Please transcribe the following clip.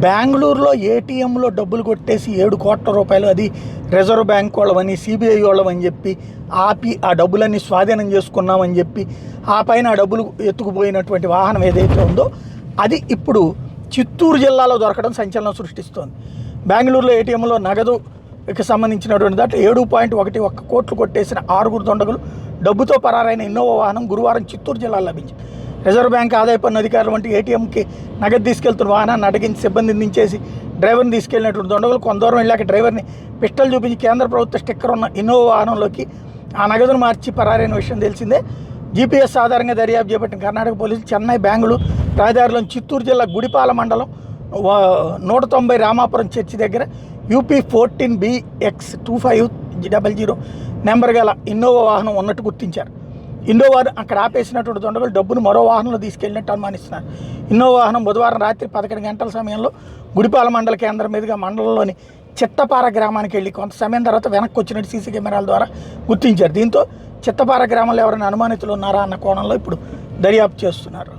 బెంగళూరులో ఏటీఎంలో డబ్బులు కొట్టేసి 7 కోట్ల రూపాయలు, అది రిజర్వ్ బ్యాంక్ వాళ్ళవని సిబిఐ వాళ్ళవని చెప్పి ఆపి ఆ డబ్బులన్నీ స్వాధీనం చేసుకున్నామని చెప్పి ఆ పైన ఆ డబ్బులు ఎత్తుకుపోయినటువంటి వాహనం ఏదైతే ఉందో అది ఇప్పుడు చిత్తూరు జిల్లాలో దొరకడం సంచలనం సృష్టిస్తోంది. బెంగళూరులో ఏటీఎంలో నగదుకి సంబంధించినటువంటి దాంట్లో 7.11 కోట్లు కొట్టేసిన 6 దుండగులు డబ్బుతో పరారైన ఇన్నోవా వాహనం గురువారం చిత్తూరు జిల్లాలో లభించింది. రిజర్వ్ బ్యాంక్ ఆదాయ పన్ను అధికారులు వంటి ఏటీఎంకి నగదు తీసుకెళ్తున్న వాహనాన్ని అడిగించి సిబ్బందిని దించేసి డ్రైవర్ని తీసుకెళ్లినటువంటి దుండగులు కొంత దూరం వెళ్ళాక డ్రైవర్ని పిస్టల్ చూపించి కేంద్ర ప్రభుత్వ స్టిక్కర్ ఉన్న ఇన్నోవా వాహనంలోకి ఆ నగదును మార్చి పరారైన విషయం తెలిసిందే. జీపీఎస్ ఆధారంగా దర్యాప్తు చేపట్టిన కర్ణాటక పోలీసులు చెన్నై, బెంగళూరు రహదారిలోని చిత్తూరు జిల్లా గుడిపాల మండలం 190 రామాపురం చర్చి దగ్గర యూపీ 14BX2500 నెంబర్ గల ఇన్నోవా వాహనం ఉన్నట్టు గుర్తించారు. ఇన్నోవా అక్కడ ఆపేసినటువంటి దుండగులు డబ్బును మరో వాహనంలో తీసుకెళ్లినట్టు అనుమానిస్తున్నారు. ఇన్నోవా వాహనం బుధవారం రాత్రి 11 గంటల సమయంలో గుడిపాల మండల కేంద్రం మీదుగా మండలంలోని చిత్తపార గ్రామానికి వెళ్ళి కొంత సమయం తర్వాత వెనక్కి వచ్చినట్టు సీసీ కెమెరాల ద్వారా గుర్తించారు. దీంతో చిత్తపార గ్రామంలో ఎవరైనా అనుమానితులు ఉన్నారా అన్న కోణంలో ఇప్పుడు దర్యాప్తు చేస్తున్నారు.